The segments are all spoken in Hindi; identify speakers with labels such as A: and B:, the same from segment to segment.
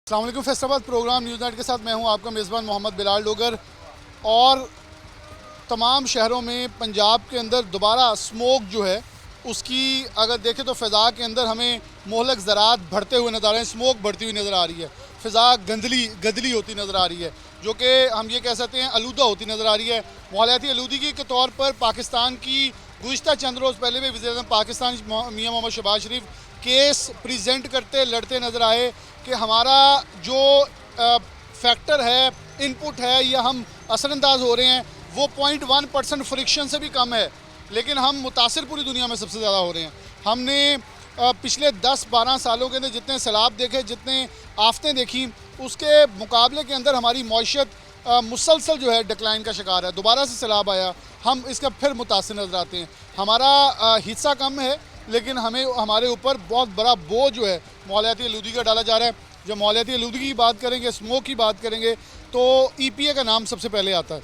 A: अस्सलाम वालेकुम। फैसलाबाद प्रोग्राम न्यूज़ नाइट के साथ मैं हूं आपका मेज़बान मोहम्मद बिलाल डोगर। और तमाम शहरों में पंजाब के अंदर दोबारा स्मोक जो है उसकी अगर देखें तो फ़िज़ा के अंदर हमें मोहलक ज़रात बढ़ते हुए नज़र आ रहे हैं, स्मोक बढ़ती हुई नज़र आ रही है, फ़िज़ा गंदली होती नज़र आ रही है, जो कि हम ये कह सकते हैं आलूदा होती नज़र आ रही है। माहौलियाती आलूदगी के तौर पर पाकिस्तान की गुज़िश्ता चंद रोज़ पहले भी वज़ीर-ए-आज़म पाकिस्तान मियाँ मोहम्मद शहबाज शरीफ केस प्रेजेंट करते लड़ते नज़र आए कि हमारा जो फैक्टर है, इनपुट है, या हम असरअंदाज हो रहे हैं वो 0.1% फ्रिक्शन से भी कम है, लेकिन हम मुतासिर पूरी दुनिया में सबसे ज़्यादा हो रहे हैं। हमने पिछले 10-12 सालों के अंदर जितने सैलाब देखे, जितने आफतें देखी, उसके मुकाबले के अंदर हमारी मईशत मुसलसल जो है डिक्लाइन का शिकार है। दोबारा से सैलाब आया, हम इसका फिर मुतासिर नज़र आते हैं। हमारा हिस्सा कम है, लेकिन हमें हमारे ऊपर बहुत बड़ा बोझ जो है माहौलियाती आलूदगी का डाला जा रहा है। जब माहौलियाती आलूदगी की बात करेंगे, स्मोक की बात करेंगे, तो EPA का नाम सबसे पहले आता है,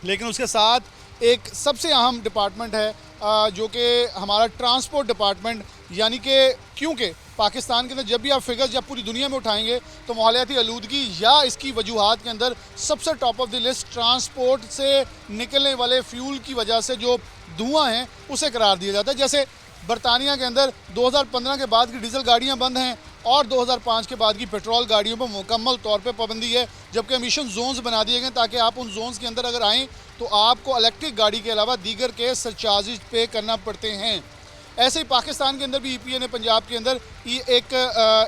A: लेकिन उसके साथ एक सबसे अहम डिपार्टमेंट है जो कि हमारा ट्रांसपोर्ट डिपार्टमेंट। यानी कि क्योंकि पाकिस्तान के अंदर जब भी आप फिगर्स जब पूरी दुनिया में उठाएंगे तो माहौलियाती आलूदगी या इसकी वजूहात के अंदर सबसे top of the list transport से निकलने वाले फ्यूल की वजह से जो धुआं है उसे करार दिया जाता है। जैसे बरतानिया के अंदर 2015 के बाद की डीजल गाड़ियाँ बंद हैं और 2005 के बाद की पेट्रोल गाड़ियों पर मुकम्मल तौर पे पाबंदी है, जबकि एमिशन जोन्स बना दिए गए ताकि आप उन जोन्स के अंदर अगर आएँ तो आपको इलेक्ट्रिक गाड़ी के अलावा दीगर के सरचार्जेज पे करना पड़ते हैं। ऐसे ही पाकिस्तान के अंदर भी EPA ने पंजाब के अंदर एक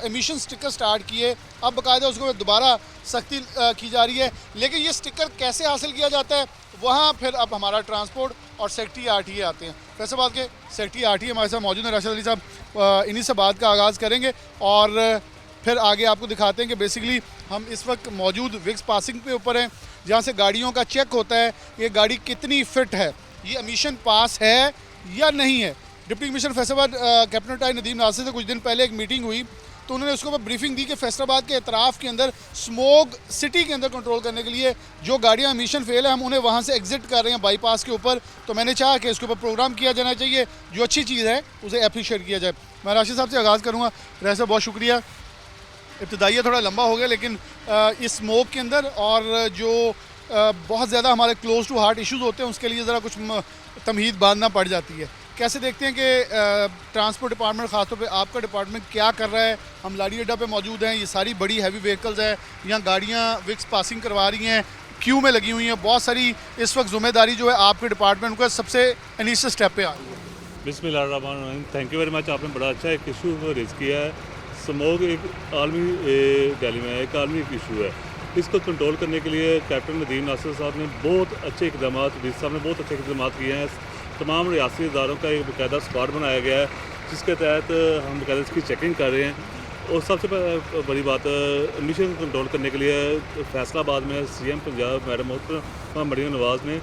A: एमिशन स्टिकर स्टार्ट किए। अब बाकायदा उसको दोबारा सख्ती की जा रही है, लेकिन ये स्टिकर कैसे हासिल किया जाता है वहाँ फिर अब हमारा ट्रांसपोर्ट और सेक्रेटरी RTA आते हैं। फैसलाबाद के सेक्रेटरी RTA हमारे साथ मौजूद हैं, राशिद अली साहब। इन्हीं से बात का आगाज़ करेंगे और फिर आगे आपको दिखाते हैं कि बेसिकली हम इस वक्त मौजूद विक्स पासिंग पे ऊपर हैं, जहाँ से गाड़ियों का चेक होता है ये गाड़ी कितनी फ़िट है, ये एमिशन पास है या नहीं है। डिप्टी कमिश्नर फैसलाबाद कैप्टन टाई नदीम नासिर से कुछ दिन पहले एक मीटिंग हुई तो उन्होंने उसके ऊपर ब्रीफिंग दी कि फैसलाबाद के एतराफ़ के अंदर स्मोक सिटी के अंदर कंट्रोल करने के लिए जो गाड़ियाँ मिशन फेल है हम उन्हें वहाँ से एग्जिट कर रहे हैं बाईपास के ऊपर। तो मैंने चाहा कि इसके ऊपर प्रोग्राम किया जाना चाहिए, जो अच्छी चीज़ है उसे अप्रीशिएट किया जाए। मैं राशिद साहब से आगाज़ करूँगा। राशिद साहब बहुत शुक्रिया। इब्तदाइया थोड़ा लंबा हो गया, लेकिन इस स्मोक के अंदर और जो बहुत ज़्यादा हमारे क्लोज टू हार्ट इश्यूज़ होते हैं उसके लिए ज़रा कुछ तमहीद बांधना पड़ जाती है। कैसे देखते हैं कि ट्रांसपोर्ट डिपार्टमेंट, ख़ासतौर पे आपका डिपार्टमेंट क्या कर रहा है? हम लाड़ी अड्डा पे मौजूद हैं, ये सारी बड़ी हैवी व्हीकल्स हैं, यहाँ गाड़ियाँ विक्स पासिंग करवा रही हैं, क्यू में लगी हुई हैं, बहुत सारी इस वक्त ज़िम्मेदारी जो है आपके डिपार्टमेंट का सबसे इनिशियल स्टेप पे आ रही है।
B: बिस्मिल्लाहिर्रहमानिर्रहीम। Thank you very much. आपने बड़ा अच्छा एक इशू रेज़ किया है। स्मोक एक आलमी दिल्ली में एक आलमी इशू है। इसको कंट्रोल करने के लिए कैप्टन नदीम नासिर साहब ने बहुत अच्छे इकदाम, डी साहब ने बहुत अच्छे इकदाम किए हैं। तमाम रियासी इदारों का एक बाकायदा स्क्वाड बनाया गया है जिसके तहत हम बाकायदा इसकी चेकिंग कर रहे हैं। और सबसे बड़ी बात एमिशन कंट्रोल करने के लिए फैसलाबाद में CM पंजाब मैडम मोहतरमा मरियम नवाज़ ने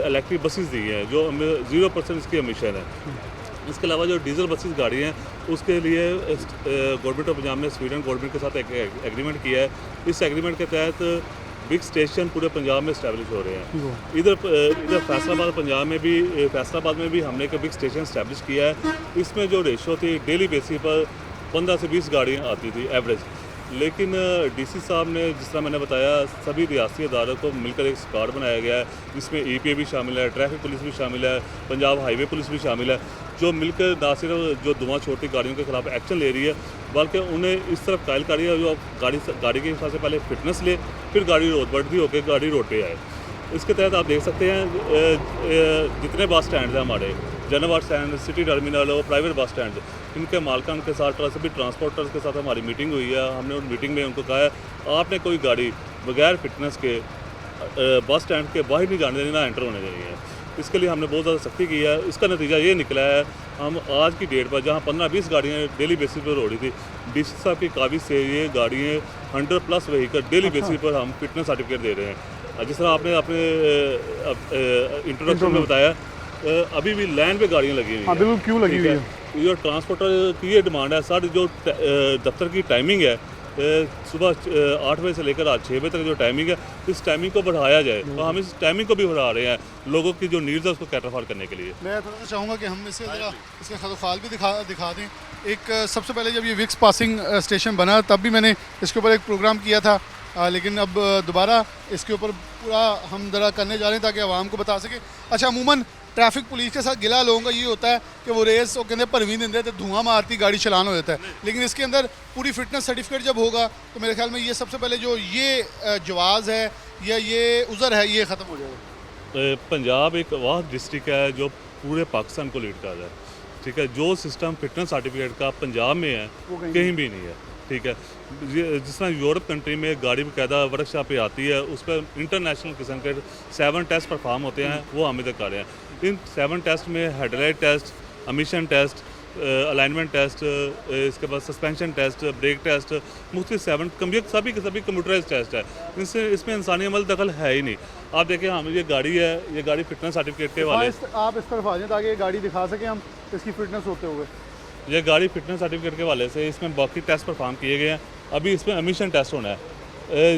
B: इलेक्ट्रिक बसेस दी हैं जो 0% इसकी एमिशन है। इसके अलावा जो डीजल बसेस गाड़ी हैं उसके लिए गवर्नमेंट ऑफ पंजाब ने स्वीडन गवर्नमेंट के साथ एक एग्रीमेंट किया है। इस एग्रीमेंट के तहत बिग स्टेशन पूरे पंजाब में इस्टेब्लिश हो रहे हैं। इधर फैसलाबाद में भी हमने एक बिग स्टेशन इस्टेब्लिश किया है। इसमें जो रेशो थी डेली बेसिस पर 15 से 20 गाड़ियाँ आती थी एवरेज, लेकिन DC साहब ने जिस तरह मैंने बताया सभी रियासी अदारों को मिलकर एक स्क्वाड बनाया गया है जिसमें EPA भी शामिल है, ट्रैफिक पुलिस भी शामिल है, पंजाब हाईवे पुलिस भी शामिल है, जो मिलकर ना सिर्फ जो धुआं छोड़ती गाड़ियों के खिलाफ एक्शन ले रही है बल्कि उन्हें इस तरफ कायल कर रही है जो गाड़ी के हिसाब से पहले फिटनेस ले, फिर गाड़ी रोड बढ़ती होकर गाड़ी रोड पे आए। इसके तहत आप देख सकते हैं जितने बस स्टैंड हैं हमारे, general bus stand, city terminal और प्राइवेट बस स्टैंड, इनके मालकान के साथ सभी ट्रांसपोर्टर्स के साथ हमारी मीटिंग हुई है। हमने उन मीटिंग में उनको कहा है आपने कोई गाड़ी बगैर फिटनेस के बस स्टैंड के बाहर नहीं जाने देनी, ना एंटर होने देनी है। इसके लिए हमने बहुत ज़्यादा सख्ती की है। इसका नतीजा ये निकला है, हम आज की डेट पर जहाँ 15-20 गाड़ियाँ डेली बेसिस पर हो रही थी, DC साहब की काबिज से ये गाड़ियाँ 100+ व्हीकल डेली बेसिस पर हम फिटनेस सर्टिफिकेट दे रहे हैं। जिस तरह आपने अपने इंट्रोडक्शन में बताया, अभी भी लाइन पे गाड़ियाँ लगी हुई हैं,
A: बिल्कुल क्यों लगी हुई है।
B: ये ट्रांसपोर्टर की ये डिमांड है। सारी जो दफ्तर की टाइमिंग है सुबह 8 बजे से लेकर आज 6 बजे तक जो टाइमिंग है, इस टाइमिंग को बढ़ाया जाए। तो हम इस टाइमिंग को भी बढ़ा रहे हैं लोगों की जो नीड्स है उसको कैटरफॉल करने के लिए।
A: मैं थोड़ा सा चाहूँगा कि हम इसे ज़रा इसका खदोखाल भी दिखा दें। एक सबसे पहले जब ये विक्स पासिंग स्टेशन बना तब भी मैंने इसके ऊपर एक प्रोग्राम किया था, लेकिन अब दोबारा इसके ऊपर पूरा हम ज़रा करने जा रहे हैं ताकि आवाम को बता सकें। अच्छा, अमूमन ट्रैफिक पुलिस के साथ गिला लोगों का ये होता है कि वो रेस वो कहते परवीन देंगे तो धुआं मारती गाड़ी चलान हो जाता है, लेकिन इसके अंदर पूरी फिटनेस सर्टिफिकेट जब होगा तो मेरे ख्याल में ये सबसे पहले जो ये जवाज़ है या ये उज़र है ये ख़त्म हो जाएगा।
B: पंजाब एक वाह डिस्ट्रिक्ट है जो पूरे पाकिस्तान को लीड कर रहा है, ठीक है। जो सिस्टम फिटनेस सर्टिफिकेट का पंजाब में है कहीं भी नहीं है, ठीक है। जिस तरह यूरोप कंट्री में गाड़ी बाकायदा वर्कशॉप पे आती है, उस पर इंटरनेशनल किस्म के 7 टेस्ट परफॉर्म होते हैं, वो हम इधर कर रहे हैं। इन 7 टेस्ट में headlight test, emission test, alignment test, इसके बाद सस्पेंशन टेस्ट, ब्रेक टेस्ट, मुख्तलिफ 7 सभी के सभी कंप्यूटराइज टेस्ट है। इसमें इंसानी अमल दखल है ही नहीं। आप देखें, हम ये गाड़ी है, ये गाड़ी फिटनेस सर्टिफिकेट के वाले
A: आप इस तरफ आ जाएं ताकि ये गाड़ी दिखा सकें हम इसकी फिटनेस होते हुए।
B: ये गाड़ी फिटनेस सर्टिफिकेट के वाले से इसमें बाकी टेस्ट परफॉर्म किए गए हैं। अभी इसमें एमिशन टेस्ट होना है।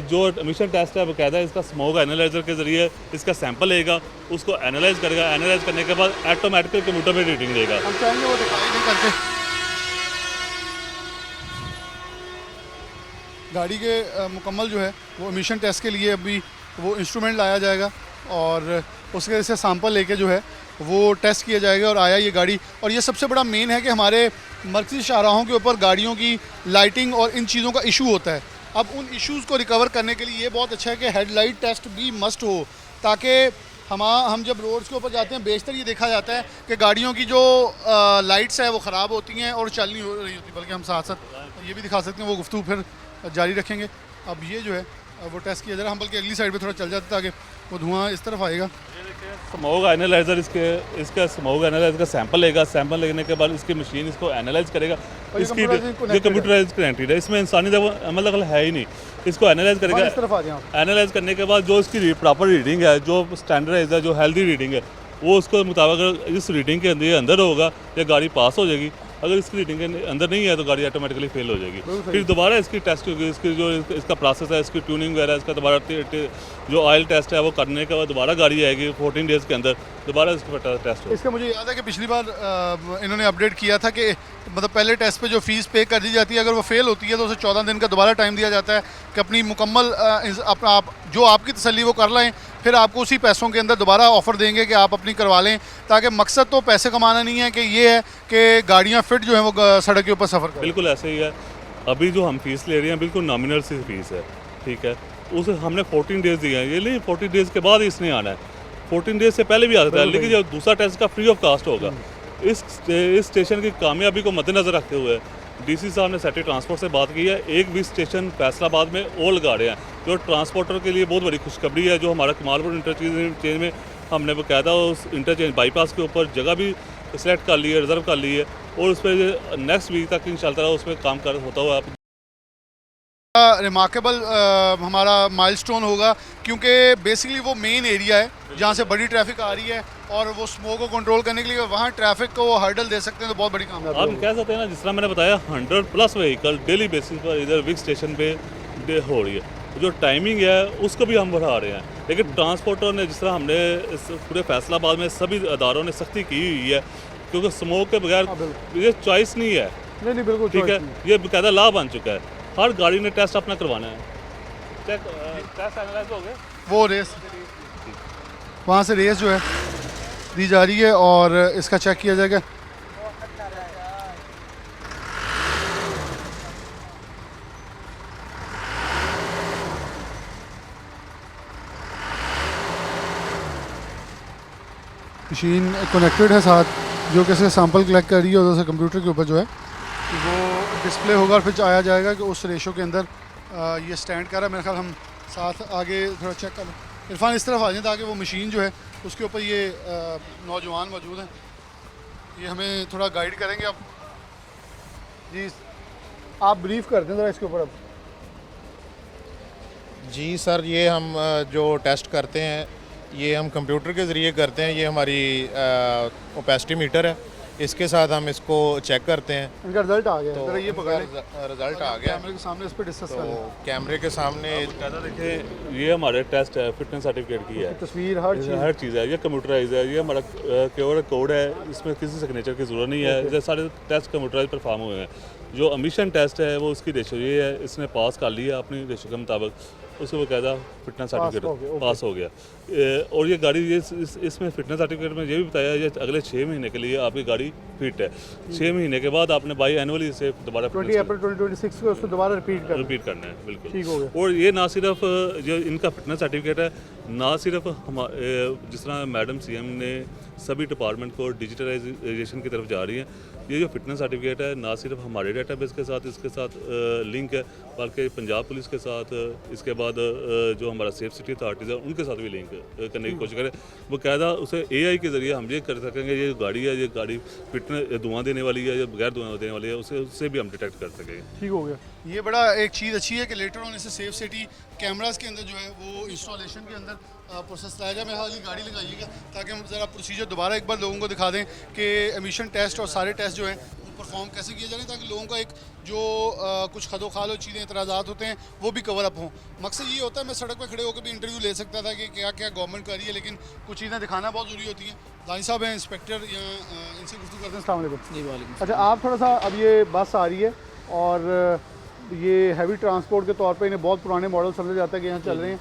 B: जो एमिशन टेस्ट है बाकायदा इसका स्मोक एनालाइजर के ज़रिए इसका सैंपल लेगा, उसको एनालाइज करेगा। एनालाइज करने के बाद ऑटोमेटिकली कंप्यूटर में रीडिंग देगा।
A: हम चाहेंगे वो दिखाई नहीं करके गाड़ी के मुकम्मल जो है वो एमिशन टेस्ट के लिए अभी वो इंस्ट्रूमेंट लाया जाएगा और उसके वजह से सैंपल लेके जो है वो टेस्ट किया जाएगा और आया ये गाड़ी। और ये सबसे बड़ा मेन है कि हमारे मरकज़ी शाहराहों के ऊपर गाड़ियों की लाइटिंग और इन चीज़ों का इशू होता है। अब उन इश्यूज़ को रिकवर करने के लिए ये बहुत अच्छा है कि हेडलाइट टेस्ट भी मस्ट हो, ताकि हम जब रोड्स के ऊपर जाते हैं बेशतर ये देखा जाता है कि गाड़ियों की जो लाइट्स है वो ख़राब होती हैं और चल नहीं हो रही होती, बल्कि हम साथ साथ ये भी दिखा सकते हैं। वो गुफ्तगू फिर जारी रखेंगे। अब ये जो है वो टेस्ट किया जा रहा है। हम बल्कि अगली साइड पे थोड़ा चल जाते ताकि वो धुआं इस तरफ आएगा।
B: स्मोक एनालाइजर इसका स्मोक एनालाइजर का सैंपल लेगा। सैंपल लेने के बाद इसकी मशीन इसको एनालाइज करेगा। इसकी ये कंप्यूटराइज कनेक्टेड है, इसमें इंसानी अमल दखल है ही नहीं। इसको एनालाइज करेगा।
A: इस तरफ आ जाएं।
B: एनालाइज करने के बाद जो इसकी प्रॉपर रीडिंग है, जो स्टैंडर्डाइज है, जो हेल्दी रीडिंग है, वो उसके मुताबिक इस रीडिंग के अंदर होगा ये गाड़ी पास हो जाएगी। अगर इसकी रीडिंग के अंदर नहीं है तो गाड़ी ऑटोमेटिकली फेल हो जाएगी। फिर दोबारा इसकी टेस्ट होगी, इसकी जो इसका प्रोसेस है, इसकी ट्यूनिंग वगैरह, इसका दोबारा जो ऑयल टेस्ट है वो करने के बाद दोबारा गाड़ी आएगी 14 डेज़ के अंदर दोबारा इसका टेस्ट होगा।
A: इसका मुझे याद है कि पिछली बार इन्होंने अपडेट किया था कि मतलब पहले टेस्ट पे जो फ़ीस पे कर दी जाती है, अगर वो फेल होती है तो उसे 14 दिन का दोबारा टाइम दिया जाता है कि अपनी मुकम्मल आप जो आपकी तसल्ली वो कर लें, फिर आपको उसी पैसों के अंदर दोबारा ऑफ़र देंगे कि आप अपनी करवा लें। ताकि मकसद तो पैसे कमाना नहीं है, कि ये है कि गाड़ियाँ फिट जो हैं वो सड़क के ऊपर सफ़र करें।
B: बिल्कुल ऐसे ही है। अभी जो हम फीस ले रहे हैं बिल्कुल नॉमिनल सी फीस है, ठीक है। उसे हमने 14 डेज़ दिए हैं। ये नहीं 14 डेज़ के बाद इसने आना है, 14 डेज़ से पहले भी आ सकता है, लेकिन जो दूसरा टेस्ट का फ्री ऑफ कास्ट होगा। इस स्टेशन की कामयाबी को मद्देनज़र रखते हुए डीसी साहब ने सेक्रेटरी ट्रांसपोर्ट से बात की है। एक भी स्टेशन फैसलाबाद में और लगा रहे हैं, जो ट्रांसपोर्टर के लिए बहुत बड़ी खुशखबरी है। जो हमारा कमालपुर इंटरचेंज में हमने बाकायदा उस इंटरचेंज बाईपास के ऊपर जगह भी सेलेक्ट कर ली है, रिजर्व कर ली है, और उस पर नेक्स्ट वीक तक इंशाल्लाह उस पर काम होता हुआ
A: रिमार्केबल हमारा माइलस्टोन होगा, क्योंकि बेसिकली वो मेन एरिया है जहाँ से बड़ी ट्रैफिक आ रही है और वो स्मोक को कंट्रोल करने के लिए वहाँ ट्रैफिक को हर्डल दे सकते हैं, तो बहुत बड़ी कामयाबी।
B: आप कह सकते हैं ना, जिस तरह मैंने बताया 100+ व्हीकल डेली बेसिस पर इधर विक स्टेशन पे हो रही है। जो टाइमिंग है उसको भी हम बढ़ा रहे हैं, लेकिन ट्रांसपोर्टर ने जिस तरह हमने इस पूरे फैसलाबाद में सभी अदारों ने सख्ती की हुई है, क्योंकि स्मोक के बगैर ये चॉइस नहीं है।
A: नहीं बिल्कुल
B: ठीक है, ये बाकायदा लाभ बन चुका है। हर गाड़ी ने टेस्ट अपना करवाना है। टेस्ट एनालाइज हो गए,
A: वो रेस वहाँ से रेस जो है दी जा रही है और इसका चेक किया जाएगा। मशीन कनेक्टेड है साथ, जो कैसे सैंपल कलेक्ट कर रही है, उधर से कंप्यूटर के ऊपर जो है वो डिस्प्ले होगा और फिर आया जाएगा कि उस रेशो के अंदर ये स्टैंड कर रहा है। मेरे ख्याल हम साथ आगे थोड़ा चेक कर लें। इरफान इस तरफ आ जाए ताकि वो मशीन जो है उसके ऊपर ये नौजवान मौजूद हैं, ये हमें थोड़ा गाइड करेंगे। अब जी आप ब्रीफ कर दें ज़रा इसके ऊपर। अब
C: जी सर, ये हम जो टेस्ट करते हैं ये हम कंप्यूटर के ज़रिए करते हैं। ये हमारी ओपेसिटी मीटर है, इसके साथ हम इसको चेक करते हैं।
A: इनका रिजल्ट आ गया
C: तो
A: जरा ये पकड़ लें।
C: रिजल्ट आ गया,
A: कैमरे के सामने इस पर डिस्कस
C: तो
A: कर लें।
C: कैमरे के सामने
B: कहता देखें ये हमारे टेस्ट है, फिटनेस सर्टिफिकेट की है,
A: तस्वीर हर चीज़
B: हर चीज़ है, ये कंप्यूटराइज है, ये हमारा क्यूआर कोड है, इसमें किसी सिग्नेचर की ज़रूरत नहीं है। ये सारे टेस्ट कंप्यूटराइज परफॉर्म हुए हैं। जो एमिशन टेस्ट है वो उसकी रेशो ये है, इसने पास कर लिया अपनी रेशो के मुताबिक, उसको बाकायदा फिटनेस सर्टिफिकेट पास हो गया। और ये गाड़ी ये इसमें फिटनेस सर्टिफिकेट में ये भी बताया ये अगले 6 महीने के लिए आपकी गाड़ी फिट है। 6 महीने के बाद आपने बाई एनुअली इसे दोबारा
A: 20 अप्रैल 2026 को उसको दोबारा रिपीट
B: करना है। बिल्कुल
A: ठीक हो गया।
B: और ये ना सिर्फ जो इनका फिटनेस सर्टिफिकेट है, ना सिर्फ हम जिस तरह मैडम सीएम ने सभी डिपार्टमेंट को डिजिटलाइजेशन की तरफ जा रही हैं, ये जो फिटनेस सर्टिफिकेट है ना सिर्फ हमारे डेटाबेस के साथ इसके साथ लिंक है, बल्कि पंजाब पुलिस के साथ, इसके बाद जो हमारा सेफ सिटी अथॉरिटीज़ है उनके साथ भी लिंक करने की कोशिश करें। बाकायदा उसे एआई के ज़रिए हम ये कर सकेंगे ये गाड़ी फिटनेस धुआं देने वाली है या बगैर धुआं देने वाली है, उससे भी हम डिटेक्ट कर सकेंगे।
A: ठीक हो गया। ये बड़ा एक चीज़ अच्छी है कि लेटर ऑन इसे सेफ सिटी कैमरास के अंदर जो है वो इंस्टॉलेशन के अंदर प्रोसेस लाया जाए। मेरे हाल गाड़ी लगाइएगा ताकि हम ज़रा प्रोसीजर दोबारा एक बार लोगों को दिखा दें कि एमिशन टेस्ट और सारे टेस्ट जो हैं वो परफॉर्म कैसे किए जा रहे हैं, ताकि लोगों का एक जो कुछ खदोखाल और चीज़ें एतराज़ात होते हैं वो भी कवर अप हों। मकसद ये होता है, मैं सड़क पर खड़े होकर भी इंटरव्यू ले सकता था कि क्या क्या गवर्नमेंट कर रही है, लेकिन कुछ चीज़ें दिखाना बहुत ज़रूरी होती हैं। दानी साहब हैं इंस्पेक्टर, या इनसे गुफ्तगू करते हैं। अस्सलाम वालेकुम।
D: जी वालेकुम।
A: अच्छा, आप थोड़ा सा, अब ये बस आ रही है और ये हैवी ट्रांसपोर्ट के तौर पे इन्हें बहुत पुराने मॉडल समझा जाता है कि यहाँ चल रहे हैं।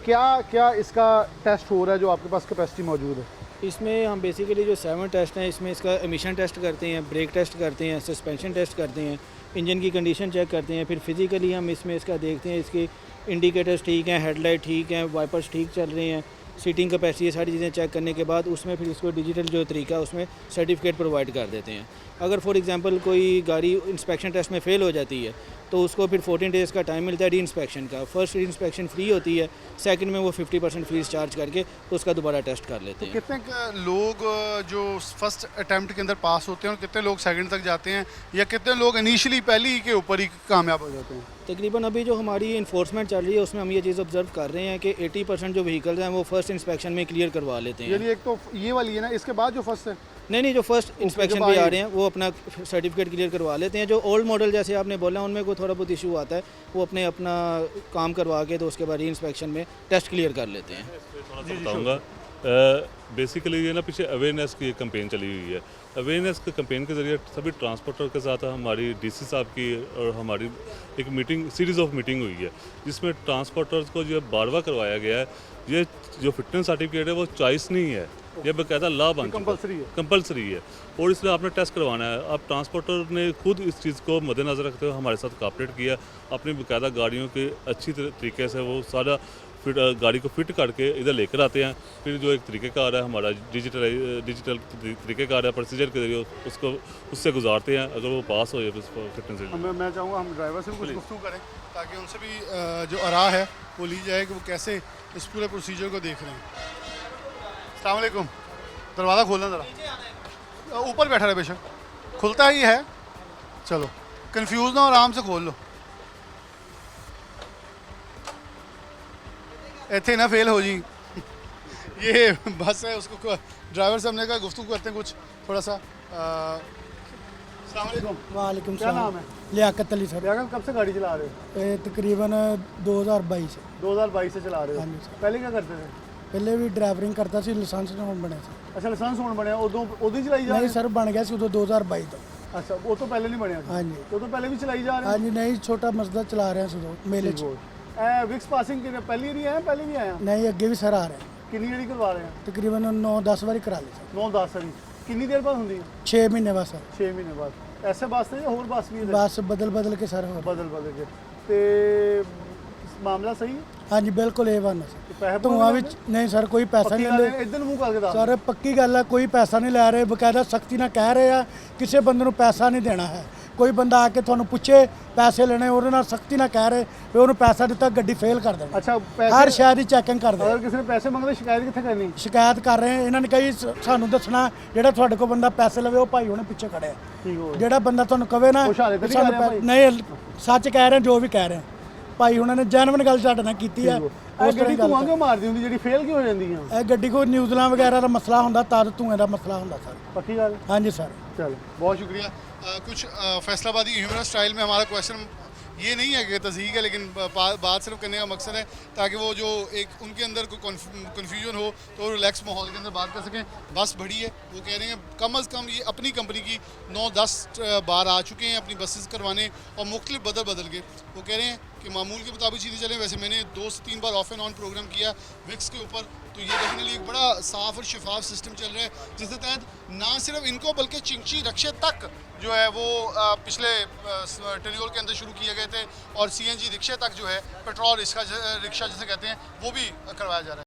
A: क्या क्या इसका टेस्ट हो रहा है जो आपके पास कैपेसिटी मौजूद है?
D: इसमें हम बेसिकली जो 7 टेस्ट हैं इसमें इसका एमिशन टेस्ट करते हैं, ब्रेक टेस्ट करते हैं, सस्पेंशन टेस्ट करते हैं, इंजन की कंडीशन चेक करते हैं, फिर फिज़िकली हम इसमें इसका देखते हैं इसके इंडिकेटर्स ठीक हैं, हेडलाइट ठीक हैं, वाइपर्स ठीक चल रहे हैं, सीटिंग कैपेसिटी, सारी चीज़ें चेक करने के बाद उसमें फिर इसको डिजिटल जो तरीका है उसमें सर्टिफिकेट प्रोवाइड कर देते हैं। अगर फॉर एग्जांपल कोई गाड़ी इंस्पेक्शन टेस्ट में फ़ेल हो जाती है तो उसको फिर 14 डेज़ का टाइम मिलता है री इंस्पेक्शन का। फर्स्ट री इंस्पेक्शन फ्री होती है, सेकंड में वो 50% फीस चार्ज करके उसका दोबारा टेस्ट कर लेते हैं।
A: कितने लोग जो फर्स्ट अटैम्प्ट के अंदर पास होते हैं और कितने लोग सेकंड तक जाते हैं, या कितने लोग इनिशियली पहली के ऊपर ही कामयाब हो जाते हैं?
D: तकरीबन अभी जो हमारी इन्फोर्समेंट चल रही है उसमें हम ये चीज़ ऑब्जर्व कर रहे हैं कि 80% जो व्हीकल्स हैं वो फर्स्ट इंस्पेक्शन में क्लियर करवा लेते हैं।
A: यानी एक तो ये वाली है ना, इसके बाद जो फर्स्ट है
D: नहीं, जो फर्स्ट इंस्पेक्शन पे आ रहे हैं वो अपना सर्टिफिकेट क्लियर करवा लेते हैं। जो ओल्ड मॉडल जैसे आपने बोला उनमें कोई थोड़ा बहुत इशू आता है, वो अपना काम करवा के तो उसके बाद री इंस्पेक्शन में टेस्ट क्लियर कर लेते हैं।
B: थोड़ा सा बताऊँगा, बेसिकली ये ना पीछे अवेयरनेस की कैंपेन चली हुई है। अवेयरनेस के कैंपेन के ज़रिए सभी ट्रांसपोर्टर के साथ हमारी डीसी साहब की और हमारी एक मीटिंग, सीरीज़ ऑफ मीटिंग हुई है, जिसमें ट्रांसपोर्टर्स को जो बारवा करवाया गया है। ये जो फिटनेस सर्टिफिकेट है वो चॉइस नहीं है, ये बाकायदा लॉ बन चुका है, कंपलसरी है, और इसलिए आपने टेस्ट करवाना है। अब ट्रांसपोर्टर ने खुद इस चीज़ को मद्देनज़र रखते हुए हमारे साथ कोऑपरेट किया, अपनी बाकायदा गाड़ियों के अच्छी तरीके से वो सारा फिट गाड़ी को फिट करके इधर लेकर आते हैं। फिर जो एक तरीक़ेकार है हमारा डिजिटल तरीक़ेकार है, प्रोसीजर के जरिए उसको उससे गुजारते हैं। अगर वो पास हो जाए फिटनेस से,
A: मैं चाहूँगा हम ड्राइवर से भी कुछ गुफ्तगू करें ताकि उनसे भी जो आरा है वो ली जाए कि वो कैसे इस पूरे प्रोसीजर को देख रहे हैं। अस्सलाम वालेकुम। दरवाज़ा खोलना ज़रा, ऊपर बैठा रहे बेशक, खुलता ही है। चलो कंफ्यूज ना हो, आराम से खोल लो। इतने ना फेल हो जी। ये बस है, उसको ड्राइवर से हमने कहा गुफ्तगू करते हैं कुछ थोड़ा सा। अस्सलाम वालेकुम।
E: वालेकुम
A: क्या नाम है?
E: लियाकत अली सर।
A: लियाकत, कब से गाड़ी चला रहे हो?
E: ये तकरीबन 2022 से।
A: 2022 से चला रहे हो?
E: हाँ जी सर।
A: पहले क्या करते थे?
E: पहले भी ड्राइवरिंग करता सी, लाइसेंस नहीं बने सी।
A: अच्छा, लाइसेंस होने बने, उदों ही चलाई जा
E: नहीं
A: रहे?
E: सर, बन गया सी उदों 2022 तक।
A: अच्छा, वो तो पहले नहीं बने?
E: हाँ जी।
A: वो तो पहले भी चलाई जा रहे
E: हाँ जी, नहीं छोटा मसदा चला रहे हैं सो मेले च।
A: विक्स पासिंग की पहली नहीं आया, पहले भी आया?
E: नहीं, अगे भी सर आ रहे हैं।
A: कितनी देरी करवा रहे हैं?
E: तकरीबन 9-10 बारी करा ली सर।
A: 9-10 वाली कितनी देर बाद होंगी?
E: 6 महीने बाद सर।
A: 6 महीने बाद। ऐसे बस ने या होर बस भी है?
E: बस बदल के सर हो।
A: बदल के ते मामला सही है?
E: हाँ जी, बिल्कुल A1 है सर।
A: पैसे
E: धुआं भी नहीं सर, कोई पैसा नहीं ले
A: इधर मुंह करके दस।
E: सर पक्की गल है, कोई पैसा नहीं लै रहे, बकायदा सख्ती ਨਾਲ कह रहे हैं किसी बंदे ਨੂੰ पैसा नहीं देना है। कोई बंदा आके ਤੁਹਾਨੂੰ ਪੁੱਛੇ पैसे लेने, ਉਹਦੇ ਨਾਲ सख्ती ਨਾਲ कह रहे ਵੀ ਉਹਨੂੰ पैसा ਦਿੱਤਾ ਗੱਡੀ ਫੇਲ ਕਰ ਦੇਣੀ।
A: अच्छा,
E: हर शहर ਦੀ ਚੈਕਿੰਗ ਕਰਦੇ।
A: अगर किसी ने पैसे मंगते शिकायत कितने करनी?
E: ਸ਼ਿਕਾਇਤ ਕਰ ਰਹੇ ਇਹਨਾਂ ਨੇ ਕਹੀ ਸਾਨੂੰ ਦੱਸਣਾ ਜਿਹੜਾ ਤੁਹਾਡੇ ਕੋਲ ਬੰਦਾ ਪੈਸੇ ਲਵੇ ਉਹ ਭਾਈ ਹੁਣੇ ਪਿੱਛੇ ਖੜੇ ਆ।
A: ठीक हो
E: ਜਿਹੜਾ ਬੰਦਾ ਤੁਹਾਨੂੰ ਕਵੇ ਨਾ
A: ਉਹ ਸ਼ਹਾਦਤ ਨਹੀਂ
E: ਸਾਨੂੰ
A: ਕਰ ਰਿਹਾ ਭਾਈ।
E: ਨਹੀਂ, ਸੱਚ ਕਹਿ ਰਹੇ ਜੋ ਵੀ ਕਹਿ ਰਹੇ ਭਾਈ ਹੁਣਾਂ ਨੇ ਜੈਨੂਇਨ ਗੱਲ ਸਾਡੇ ਨਾਲ ਕੀਤੀ ਆ। ਉਸ
A: ਗੱਡੀ
E: ਤਰ੍ਹਾਂ
A: ਧੂਆਂ
E: ਗੱਲ
A: ਕਿਉਂ ਮਾਰਦੀ ਹੁੰਦੀ ਜਿਹੜੀ ਫੇਲ ਕਿਉਂ ਹੋ ਜਾਂਦੀ ਹੈ?
E: ਇਹ ਗੱਡੀ ਕੋਈ ਨਿਊਜ਼ਲਾਂ ਵਗੈਰਾ ਦਾ ਮਸਲਾ ਹੁੰਦਾ, ਤਦ ਧੂਏ ਦਾ ਮਸਲਾ ਹੁੰਦਾ ਸਰ।
A: ਪੱਕੀ ਗੱਲ?
E: ਹਾਂਜੀ ਸਰ।
A: चलो बहुत शुक्रिया। कुछ फैसलाबादी ह्यूमरस स्टाइल में हमारा क्वेश्चन ये नहीं है कि तस्दीक है, लेकिन बात सिर्फ करने का मकसद है ताकि वो जो एक उनके अंदर कोई कन्फ्यूजन हो तो रिलैक्स माहौल के अंदर बात कर सकें। बस बड़ी है, वो कह रहे हैं कम अज़ कम ये अपनी कंपनी की 9-10 बार आ चुके हैं अपनी बसेस करवाने और मुख्तलिफ बदल के। वो कह रहे हैं कि मामूल के मुताबिक चीज़ें चलें। वैसे मैंने 2 से 3 बार ऑफ एंड ऑन प्रोग्राम किया विक्स के ऊपर, तो ये डेफिनेटली एक बड़ा साफ़ और शफाफ सिस्टम चल रहा है जिसके तहत ना सिर्फ इनको बल्कि चिंची रक्शे तक जो है वो पिछले टेन्योर के अंदर शुरू किए गए थे और CNG रिक्शे तक जो है पेट्रोल रिक्शा जिसे कहते हैं वो भी करवाया जा रहा है।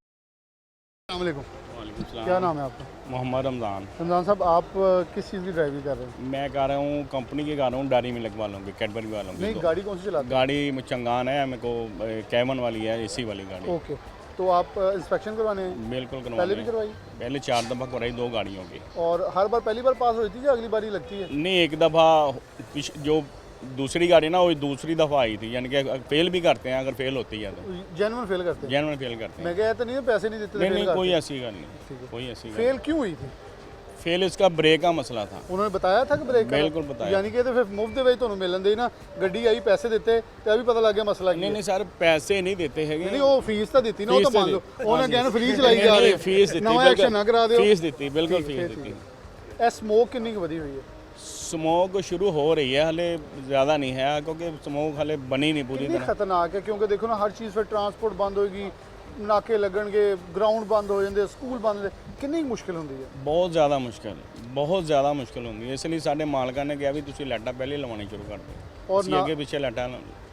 A: अस्सलाम वालेकुम, क्या नाम है आपका?
F: मोहम्मद रमज़ान।
A: रमज़ान साहब, आप किस चीज़ की ड्राइविंग कर रहे हैं?
F: मैं कर रहा हूँ कंपनी के कर रहा हूँ डेयरी मिल्क वालों की, कैडबरी वालों की।
A: नहीं, गाड़ी कौन सी चलाते हैं?
F: गाड़ी चंगान है, मेरे को कैमन वाली है, AC वाली गाड़ी।
A: ओके, तो आप इंस्पेक्शन करवाने हैं?
F: बिल्कुल
A: पहले भी करवाई?
F: पहले 4 दफ़ा करवाई 2 गाड़ियों की।
A: और हर बार पहली बार पास होती थी या अगली बारी लगती है?
F: नहीं, एक दफ़ा जो दूसरी गाड़ी ना वो दूसरी दफ़ा आई थी, यानी कि फेल भी करते हैं, अगर फेल होती है तो
A: जेन्युइन फेल करते हैं?
F: जेनुइन फेल करते हैं।
A: मैं कहा तो नहीं पैसे नहीं देते?
F: नहीं, कोई ऐसी गल नहीं, कोई ऐसी
A: फेल क्यों हुई थी?
F: फेल इसका ब्रेक का मसला था।
A: उन्होंने बताया था कि ब्रेक?
F: बिल्कुल बताया।
A: यानी कि फिर मुफ्त दे तो मिलन दे ना, गड्डी आई पैसे देते तो अभी पता लग गया मसला
F: नहीं नहीं सर, पैसे नहीं देते है।
A: नहीं, वो फीस तो देती ना, वो तो मान लो उन्होंने कहना फ्री चलाई जा रही है,
F: फीस दी,
A: नवा एक्शन ना करा दो।
F: फीस दी, बिल्कुल फीस दी।
A: ए स्मोक कितनी की वधी हुई है?
F: स्मोक शुरू हो रही है, हले ज़्यादा नहीं है क्योंकि स्मोक हले बनी नहीं पूरी
A: कितनी
F: तरह।
A: खतरनाक है, क्योंकि देखो ना हर चीज़ फिर ट्रांसपोर्ट बंद होगी, नाके लगणगे, ग्राउंड बंद हो जाते, स्कूल बंद हो, कितनी मुश्किल होती है?
F: बहुत ज़्यादा मुश्किल होंगी। इसलिए साढ़े मालका ने कहा भी तुम लाइटां पहले लवानी शुरू कर दो और अगे पिछे लाइटां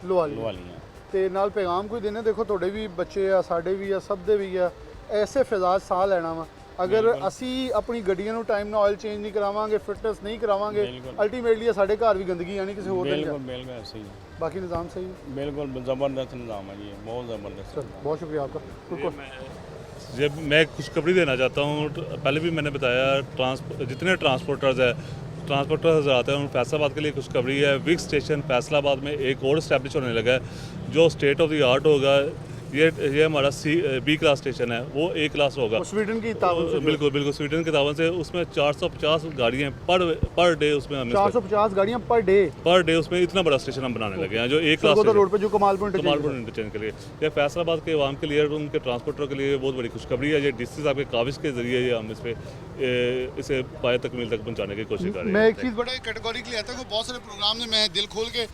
A: लवा
F: लिया।
A: ਤੇ ਨਾਲ ਪੈਗਾਮ ਕੋਈ ਦੇਣਾ, ਦੇਖੋ ਤੁਹਾਡੇ ਵੀ ਬੱਚੇ ਆ, ਸਾਡੇ ਵੀ ਆ, ਸਭ ਦੇ ਵੀ ਆ, ਐਸੇ ਫਿਜ਼ਾਜ਼ ਸਾਹ ਲੈਣਾ ਵਾ। ਅਗਰ ਅਸੀਂ ਆਪਣੀ ਗੱਡੀਆਂ ਨੂੰ ਟਾਈਮ ਨਾਲ ਆਇਲ ਚੇਂਜ ਨਹੀਂ ਕਰਾਵਾਂਗੇ, ਫਿਟਨੈਸ ਨਹੀਂ ਕਰਾਵਾਂਗੇ, ਅਲਟੀਮੇਟਲੀ ਸਾਡੇ ਘਰ ਵੀ ਗੰਦਗੀ ਆਣੀ ਕਿਸੇ ਹੋਰ ਦਿਨ।
F: बिल्कुल ऐसे ही है।
A: बाकी निज़ाम सही है?
F: बिल्कुल ज़बरदस्त निज़ाम है जी, बहुत ज़बरदस्त।
A: सर बहुत शुक्रिया आपका।
B: जब मैं खुशखबरी देना चाहता हूँ, पहले भी मैंने बताया जितने ट्रांसपोर्टर्स हैं, ट्रांसपोर्टर हजरात हैं, उन फैसलाबाद के लिए खुशखबरी है। विक्स स्टेशन फैसलाबाद में एक और इस्टेब्लिश होने लगा है जो स्टेट ऑफ द आर्ट होगा। ये हमारा B क्लास स्टेशन है, वो A क्लास होगा।
A: स्वीडन की ताबन से?
B: बिल्कुल स्वीडन की ताबन से। उसमें 450 गाड़ियाँ पर डे, उसमें हमें
A: 450 गाड़ियाँ पर डे
B: उसमें इतना बड़ा स्टेशन हम बनाने लगे हैं जो A क्लास
A: रोड पे जो कमालपुर
B: इंटरचेंज के लिए। ये फैसलाबाद के अवाम के लिए, उनके ट्रांसपोर्टरों के लिए बहुत बड़ी खुशखबरी है। ये DC साहब के काबिज के जरिए हम इसे पाए तकमील तक पहुँचाने की कोशिश कर रहे हैं।
A: मैं एक चीज़ बड़ा कैटेगोरिकली आता है, बहुत सारे प्रोग्राम में मैं दिल खोल के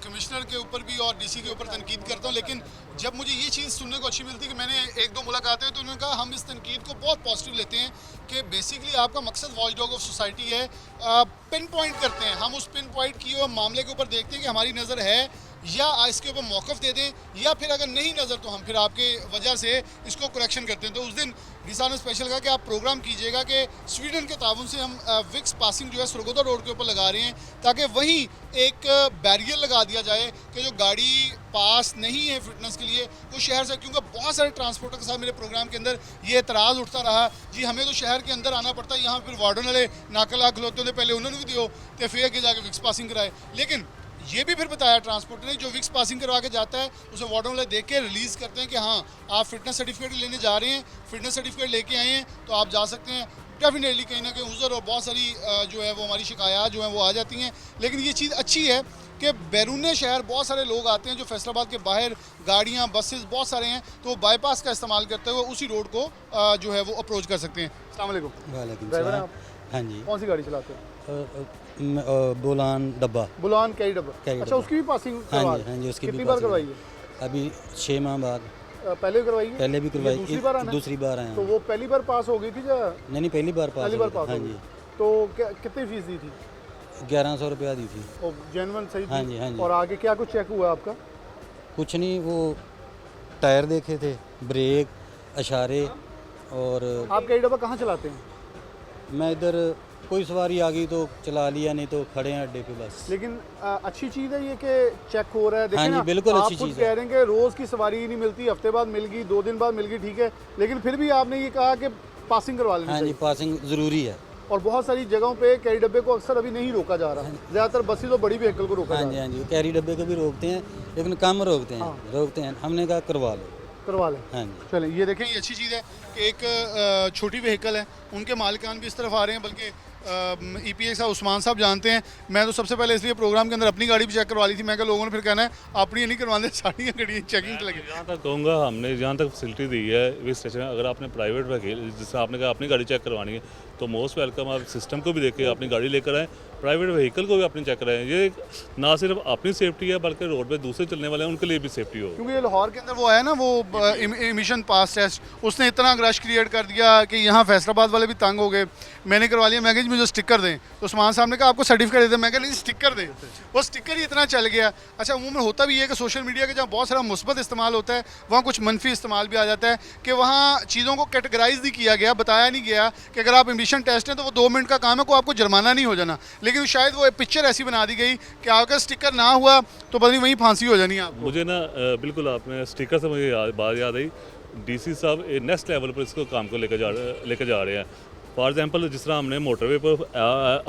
A: कमिश्नर के ऊपर भी और DC के ऊपर तनकीद करता हूँ, लेकिन जब मुझे ये चीज़ सुनने को अच्छी मिलती है कि मैंने 1-2 मुलाकातें तो उन्होंने कहा हम इस तनकीद को बहुत पॉजिटिव लेते हैं कि बेसिकली आपका मकसद वॉच डॉग ऑफ सोसाइटी है। पिन पॉइंट करते हैं, हम उस पिन पॉइंट की और मामले के ऊपर देखते हैं कि हमारी नज़र है या इसके ऊपर मौक़िफ़ दे दें, या फिर अगर नहीं नज़र तो हम फिर आपके वजह से इसको करेक्शन करते हैं। तो उस दिन डीसा ने स्पेशल कहा कि आप प्रोग्राम कीजिएगा कि स्वीडन के ताउन से हम विक्स पासिंग जो है सरगोदा रोड के ऊपर लगा रहे हैं, ताकि वहीं एक बैरियर लगा दिया जाए कि जो गाड़ी पास नहीं है फिटनेस के लिए वो शहर से, क्योंकि बहुत सारे ट्रांसपोर्टर के साथ मेरे प्रोग्राम के अंदर ये एतराज़ उठता रहा जी हमें तो शहर के अंदर आना पड़ता है, यहाँ फिर वार्डन वाले नाकला खलोते होते, पहले उन्होंने भी दियो तो फिर आगे जाके विक्स पासिंग कराए। लेकिन ये भी फिर बताया ट्रांसपोर्टर ने, जो विक्स पासिंग करवा के जाता है उसे वार्डन वाले देख के रिलीज़ करते हैं कि हाँ आप फिटनेस सर्टिफिकेट लेने जा रहे हैं, फिटनेस सर्टिफिकेट लेके आए हैं तो आप जा सकते हैं। डेफिनेटली कहीं ना कहीं उज़र और बहुत सारी जो है वो हमारी शिकायत जो है वो आ जाती हैं, लेकिन ये चीज़ अच्छी है कि बैरून शहर बहुत सारे लोग आते हैं जो फैसलाबाद के बाहर गाड़ियाँ बसेस बहुत सारे हैं, तो वो बाईपास का इस्तेमाल करते हुए उसी रोड को जो है वो अप्रोच कर सकते हैं। अस्सलाम वालेकुम।
G: वालेकुम
A: ड्राइवर हैं
G: सलाम।
A: आप?
G: हाँ जी।
A: कौन सी गाड़ी चलाते हैं?
G: बुलान डब्बा।
A: बुलान कैरी डब्बा।
G: कैरी
A: अच्छा,
G: डब्बा।
A: उसकी भी पासिंग
G: हाँ
A: करवा
G: जी, हाँ जी, उसकी भी
A: कितनी बार
G: पासिंग
A: करवाई है?
G: अभी 6 माह बाद।
A: पहले भी करवाई है?
G: पहले भी
A: ये
G: करवाई,
A: दूसरी बार आना है?
G: दूसरी बार आया
A: तो
G: हूँ।
A: वो पहली बार पास हो गई थी या
G: नहीं पहली बार पास
A: पहली
G: हो
A: बार
G: गया
A: पास
G: था।
A: हो
G: हाँ
A: गई?
G: जी।
A: तो कितनी फीस दी थी?
G: 1100 रुपया दी थी।
A: और जेन्युइन सही थी?
G: हाँ जी, हाँ जी।
A: और आगे क्या कुछ चेक हुआ आपका?
G: कुछ नहीं, वो टायर देखे थे, ब्रेक, इशारे। और
A: आप कैरी डब्बा कहाँ चलाते हैं?
G: मैं इधर कोई सवारी आ गई तो चला लिया, नहीं तो खड़े हैं अड्डे पे बस।
A: लेकिन अच्छी चीज़ है ये कि चेक हो रहा है। देखिए
G: हाँ जी,
A: ना,
G: बिल्कुल
A: आप
G: अच्छी
A: खुद
G: चीज़
A: कह
G: है।
A: रहे हैं कि रोज़ की सवारी ही नहीं मिलती, हफ्ते बाद मिल गई, 2 दिन बाद मिल गई, ठीक है, लेकिन फिर भी आपने ये कहा कि पासिंग करवा लेनी
G: हाँ जी,
A: चाहिए।
G: पासिंग ज़रूरी है।
A: और बहुत सारी जगहों पे कैरी डब्बे को अक्सर अभी नहीं रोका जा रहा, ज़्यादातर बसें तो बड़ी व्हीकल को रोका
G: हाँ
A: जा
G: जी,
A: रहा है।
G: हाँ जी, कैरी डब्बे को भी रोकते हैं लेकिन कम रोकते हैं। हमने कहा करवा लो।
A: करवा लें।
G: हाँ जी।
A: चलें, ये देखें, ये अच्छी चीज़ है कि एक छोटी व्हीकल है उनके मालिकान भी इस तरफ आ रहे हैं, बल्कि EPA साहब उस्मान साहब जानते हैं, मैं तो सबसे पहले इसलिए प्रोग्राम के अंदर अपनी गाड़ी भी चेक करवा ली थी। मैं कहा लोगों ने फिर कहना है अपनी नहीं करवाते, सारी गाड़ी चेकिंग लगे।
B: यहाँ तक कहूँगा हमने जहाँ तक फैसिलिटी दी है इस स्टेशन में, अगर आपने प्राइवेट व्हीकल जैसे आपने कहा अपनी गाड़ी चेक करवानी है तो मोस्ट वेलकम, आप सिस्टम को भी देखें, अपनी गाड़ी लेकर आएँ, प्राइवेट व्हीकल को भी अपनी चेक कराएं। ये ना सिर्फ अपनी सेफ्टी है बल्कि रोड पे दूसरे चलने वाले हैं उनके लिए भी सेफ्टी हो।
A: क्योंकि ये लाहौर के अंदर वो है ना, वो इमिशन पास टेस्ट, उसने इतना रश क्रिएट कर दिया कि यहाँ फैसलाबाद वाले भी तंग हो गए। मैंने करवा लिया, मैं कहा जी मुझे स्टिकर दें, तो उस्मान साहब ने कहा आपको सर्टिफिकेट देते, मैं कहा नहीं स्टिकर दें, वो स्टिकर ही इतना चल गया। अच्छा, अमूमन होता भी है कि सोशल मीडिया का जहाँ बहुत सारा मुस्बत इस्तेमाल होता है वहाँ कुछ मनफी इस्तेमाल भी आ जाता है कि वहाँ चीज़ों को कैटेगराइज नहीं किया गया, बताया नहीं गया कि अगर आप इमिशन टेस्ट हैं तो वो 2 मिनट का काम है, को आपको जुर्माना नहीं हो जाना। लेकिन शायद वो पिक्चर ऐसी बना दी गई कि अगर स्टिकर ना हुआ तो पता नहीं वहीं फांसी हो जानी है आपको।
B: मुझे ना बिल्कुल आपने स्टिकर से मुझे बात याद आई, DC साहब नेक्स्ट लेवल पर इसको काम को लेकर जा रहे हैं। फॉर एग्जांपल जिस तरह हमने मोटरवे पर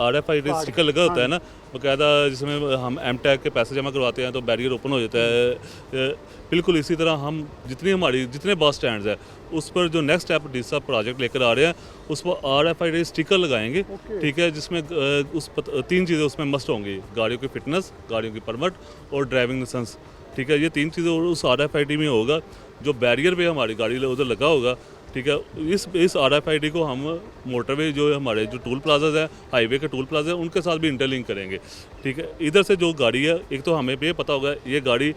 B: RFID स्टिकर लगा होता है ना बाकायदा, जिसमें हम M-टैग के पैसे जमा करवाते हैं तो बैरियर ओपन हो जाता है, बिल्कुल इसी तरह हम जितने बस स्टैंड्स है उस पर जो नेक्स्ट स्टेप DC साहब प्रोजेक्ट लेकर आ रहे हैं उस पर RFID स्टिकर लगाएंगे, ठीक है, जिसमें 3 चीज़ें उसमें मस्ट होंगी, गाड़ियों की फिटनेस, गाड़ियों की परमिट और ड्राइविंग लाइसेंस, ठीक है, ये 3 चीज़ें उस RFID में होगा। जो बैरियर पे हमारी गाड़ी उधर लगा होगा, ठीक है, इस RFID को हम मोटरवे जो हमारे जो टूल प्लाजाज है, हाईवे के टूल प्लाजा है, उनके साथ भी इंटरलिंक करेंगे, ठीक है। इधर से जो गाड़ी है, एक तो हमें ये पता होगा ये गाड़ी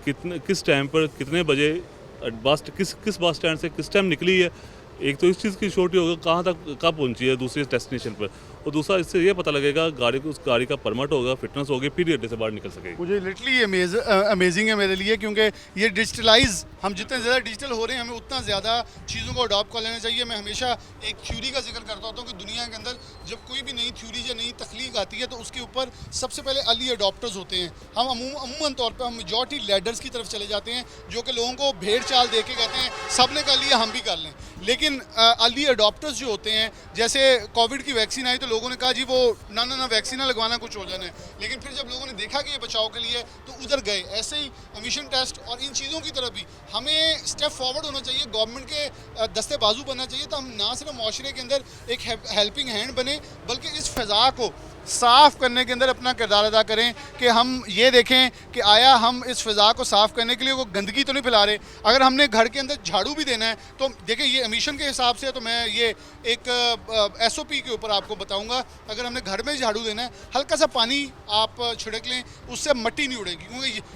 B: किस टाइम पर कितने बजे किस बस स्टैंड से किस टाइम निकली है, एक तो इस चीज़ की श्योरिटी होगा कहाँ तक कब पहुँची है दूसरी डेस्टिनेशन पर, और दूसरा इससे ये पता लगेगा उस गाड़ी का परमिट होगा, फिटनेस होगी, फिर अड्डे से बाहर निकल सकेगी।
A: मुझे लिटरली अमेजिंग है मेरे लिए, क्योंकि ये डिजिटलाइज, हम जितने ज़्यादा डिजिटल हो रहे हैं हमें उतना ज़्यादा चीज़ों को अडॉप्ट कर लेना चाहिए। मैं हमेशा एक थ्योरी का जिक्र करता होता हूँ कि दुनिया के अंदर जब कोई भी नई थ्योरी या नई तख्लीक आती है तो उसके ऊपर सबसे पहले अर्ली अडॉप्टर्स होते हैं। हम अमूमन तौर पर हम मेजॉरिटी लैडर्स की तरफ चले जाते हैं जो कि लोगों को भेड़ चाल दे के कहते हैं सब ने कर लिया हम भी कर लें, लेकिन अर्ली अडॉप्टर्स जो होते हैं, जैसे कोविड की वैक्सीन आई तो लोगों ने कहा जी वो ना वैक्सीन लगवाना कुछ हो जाना है, लेकिन फिर जब लोगों ने देखा कि ये बचाव के लिए तो उधर गए। ऐसे ही एमिशन टेस्ट और इन चीज़ों की तरफ भी हमें स्टेप फॉरवर्ड होना चाहिए, गवर्नमेंट के दस्ते बाजू बनना चाहिए, तो हम ना सिर्फ माशरे के अंदर एक हेल्पिंग हैंड बने बल्कि इस फ़िज़ा को साफ़ करने के अंदर अपना किरदार अदा करें कि हम ये देखें कि आया हम इस फ़िज़ा को साफ़ करने के लिए वो गंदगी तो नहीं फैला रहे। अगर हमने घर के अंदर झाड़ू भी देना है तो देखें ये एमिशन के हिसाब से, तो मैं ये एक SOP के ऊपर आपको बताऊंगा, अगर हमने घर में झाड़ू देना है हल्का सा पानी आप छिड़क लें, उससे मट्टी नहीं उड़ेगी।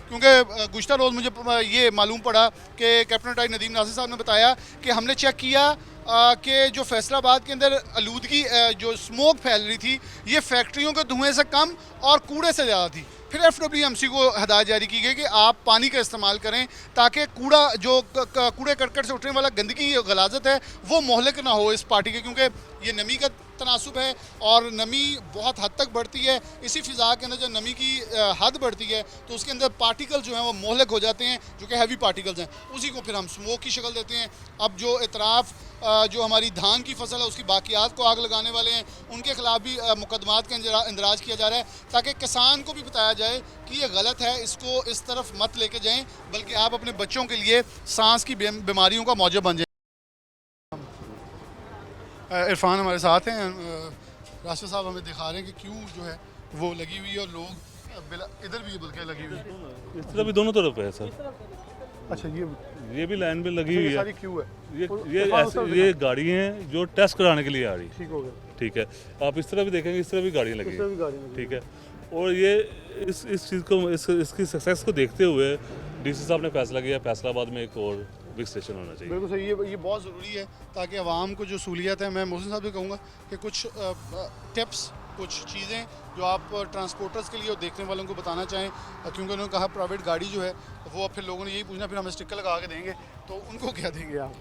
A: क्योंकि गुज़श्ता रोज़ मुझे ये मालूम पड़ा कि कैप्टन टाइड नदीम नासिर साहब ने बताया कि हमने चेक किया कि जो फैसलाबाद के अंदर आलूदगी जो स्मोक फैल रही थी ये फैक्ट्रियों के धुएं से कम और कूड़े से ज़्यादा थी। फिर FWMC को हदायत जारी की गई कि आप पानी का इस्तेमाल करें ताकि कूड़ा जो कूड़े करकट से उठने वाला गंदगी गलाजत है वो मोहलक ना हो इस पार्टी के, क्योंकि ये नमी का तनासुब है और नमी बहुत हद तक बढ़ती है। इसी फ़िज़ा के अंदर जब नमी की हद बढ़ती है तो उसके अंदर पार्टिकल जो हैं वो मोहलक हो जाते हैं, जो कि हैवी पार्टिकल्स हैं, उसी को फिर हम स्मोक की शक्ल देते हैं। अब जो इतराफ़ जो हमारी धान की फसल है उसकी बाकियात को आग लगाने वाले हैं उनके ख़िलाफ़ भी मुकदमात का इंदराज किया जा रहा है ताकि किसान को भी बताया जाए कि ये गलत है, इसको इस तरफ मत लेके जाएँ, बल्कि आप अपने बच्चों के लिए सांस की बीमारियों का मौजब बन जाए। इरफान हमारे साथ हैं, राशिद साहब हमें दिखा रहे हैं कि क्यों जो है वो लगी हुई है और लोग इधर भी बल्कि लगी हुई है,
B: इस तरह भी दोनों तरफ है सर।
A: अच्छा
B: ये भी लाइन पे लगी हुई है,
A: क्यों है
B: ये गाड़ी हैं जो टेस्ट कराने के लिए आ रही,
A: ठीक हो गया,
B: ठीक है। आप इस तरह भी देखेंगे इस तरह भी गाड़ियाँ लगी हैं, ठीक है। और ये इस चीज़ को इसकी सक्सेस को देखते हुए DC साहब ने फैसला किया फैसलाबाद में एक और बिग स्टेशन होना चाहिए।
A: बिल्कुल सही, ये बहुत ज़रूरी है ताकि आवाम को जो सहूलियत है, मैं मोहसिन साहब भी कहूँगा कि कुछ टिप्स, कुछ चीज़ें जो आप ट्रांसपोर्टर्स के लिए और देखने वालों को बताना चाहें, क्योंकि उन्होंने कहा प्राइवेट गाड़ी जो है वो फिर लोगों ने यही पूछना फिर हमें स्टिकर लगा के देंगे, तो उनको क्या देंगे आप?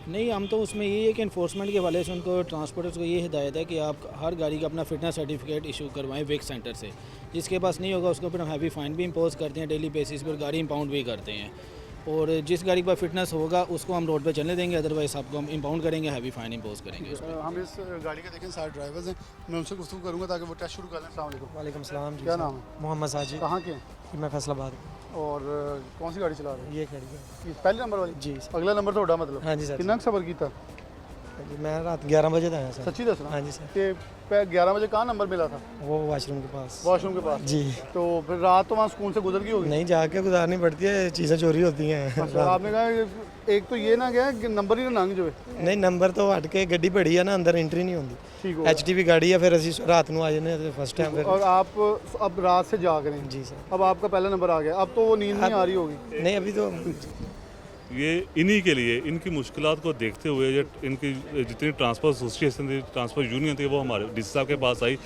D: नहीं, हम तो उसमें यही है कि इन्फोर्समेंट के हवाले से उनको ट्रांसपोर्टर्स को ये हिदायत है कि आप हर गाड़ी का अपना फिटनेस सर्टिफिकेट इशू करवाएं वेक सेंटर से। जिसके पास नहीं होगा उसको फिर हम हैवी फ़ाइन भी इम्पोज करते हैं, डेली बेसिस पर गाड़ी इंपाउंड भी करते हैं, और जिस गाड़ी का फिटनेस होगा उसको हम रोड पे चलने देंगे, अदरवाइज आपको हम इंपाउंड करेंगे, हैवी फ़ाइन इम्पोज करेंगे उस पर।
A: हम इस गाड़ी के देखें सारे ड्राइवर्स हैं, मैं उनसे गुफ्तगू करूँगा ताकि वो टेस्ट शुरू कर लें। अस्सलाम वालेकुम।
H: वालेकुम सलाम जी।
A: क्या नाम है?
H: मोहम्मद साजिद।
A: कहाँ के हैं?
H: मैं फैसलाबाद।
A: और कौन सी गाड़ी चला रहे हैं?
H: ये खड़ी है
A: पहले नंबर वाली?
H: जी।
A: अगला नंबर तो उड़ा मतलब?
H: हाँ जी सर।
A: कितना सफ़र किया?
H: जी मैं रात 11 बजे आया सर।
A: सच्ची दस रहा
H: हाँ जी सर।
A: कि 11 बजे कहाँ नंबर मिला था?
H: वो वॉशरूम के पास।
A: वॉशरूम के पास।
H: जी।
A: तो फिर रात तो वहाँ सुकून से गुजर गई होगी?
H: नहीं, जाके गुजारनी पड़ती है, चीज़ें चोरी होती हैं।
A: अच्छा, आपने कहा एक तो ये ना गया कि नंबर ही ना नंग जो है।
H: नहीं, नंबर तो हट के गड्डी पड़ी है ना, अंदर एंट्री नहीं होती।
A: ठीक हो
H: HTV गाड़ी है, फिर असी रात को आ जाने फर्स्ट टाइम। फिर
A: और आप अब रात से जाग रहे हैं?
H: जी सर।
A: अब आपका पहला नंबर आ गया, अब तो वो नींद नहीं आ रही होगी?
H: नहीं, अभी तो
B: ये इन्हीं के लिए इनकी मुश्किलात को देखते हुए जो इनकी जितनी ट्रांसपोर्ट एसोसिएशन थी, ट्रांसपोर्ट यूनियन थी, वो हमारे DC साहब के पास आई।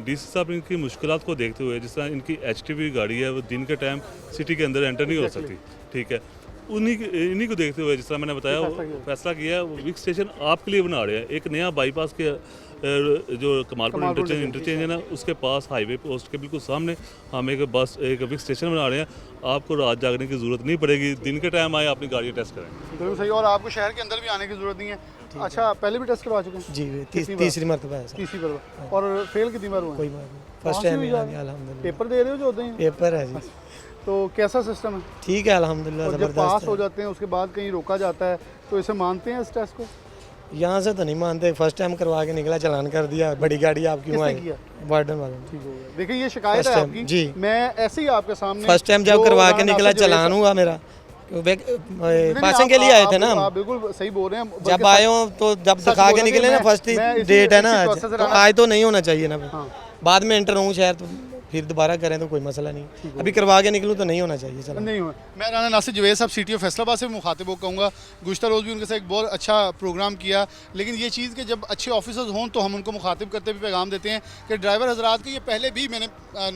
B: DC साहब इनकी मुश्किलात को देखते हुए, जिस तरह इनकी HTV गाड़ी है वो दिन के टाइम सिटी के अंदर एंटर नहीं हो सकती, ठीक है, इन्हीं को देखते हुए जिस तरह मैंने बताया फैसला किया है, विक स्टेशन आपके लिए बना रहे हैं। एक नया बाईपास के जो कमालपुर इंटरचेंज है ना, उसके पास हाईवे पोस्ट के बिल्कुल सामने हम एक विक स्टेशन बना रहे हैं। आपको रात जागने की ज़रूरत नहीं पड़ेगी, दिन के टाइम आए अपनी गाड़ी टेस्ट करें।
A: बिल्कुल सही। और आपको शहर के अंदर भी आने की ज़रूरत नहीं है? अच्छा, पहले भी टेस्ट करवा चुके हैं?
H: जी, तीसरी मरतबा है सर।
A: तीसरी बार। और फेल कितनी बार हुए?
H: कोई बात नहीं, फर्स्ट टाइम है अल्हम्दुलिल्लाह।
A: पेपर दे रहे हो जो होते हैं?
H: पेपर है जी।
A: तो कैसा सिस्टम है?
H: ठीक है अल्हम्दुलिल्लाह,
A: और जब
H: ज़बरदस्त
A: पास
H: है।
A: हो जाते हैं उसके बाद कहीं रोका जाता है तो इसे मानते हैं इस टेस्ट को?
H: यहाँ से तो नहीं मानते, फर्स्ट टाइम करवा के निकला, चालान कर दिया, बड़ी गाड़ी आप क्यों
A: किसने
H: आई?
A: किया?
H: वार्डन वालों ने।
A: ठीक हो गया। देखिए ये शिकायत
H: First
A: है
H: time,
A: आपकी।
H: जी।
A: मैं ऐसे ही आपके सामने
H: फर्स्ट टाइम जब
A: जो
H: करवा के
A: राना
H: निकला,
A: से जो
H: चालान
A: ये-
H: हुआ मेरा।
A: नहीं,
H: पासिंग के लिए आए थे ना हम।
A: आप बिल्कुल सही बोल रहे हैं।
H: जब आए हो तो जब
A: सच
H: दिखा के
A: बोलेंगे,
H: निकले ना,
A: मैं-
H: फर्स्ट
A: मैं इसी-
H: डेट है ना
A: इसी
H: आज,
A: प्रोसेस से
H: तो
A: रहना-
H: आज तो नहीं होना चाहिए ना।
A: हाँ।
H: बाद में एंटर हूँ शायद, तो फिर दोबारा करें तो कोई मसला नहीं। अभी करवा के निकलूँ तो नहीं होना चाहिए। चलो
A: नहीं हुआ। मैं राना नासिर जवेद साहब सिटी ऑफ फैसलाबाद से मुखातिब को कहूँगा, गुज़श्ता रोज़ भी उनके साथ एक बहुत अच्छा प्रोग्राम किया, लेकिन ये चीज़ कि जब अच्छे ऑफिसर्स हों तो हम उनको मुखातिब करते हुए पैगाम देते हैं कि ड्राइवर हजरात के ये पहले भी मैंने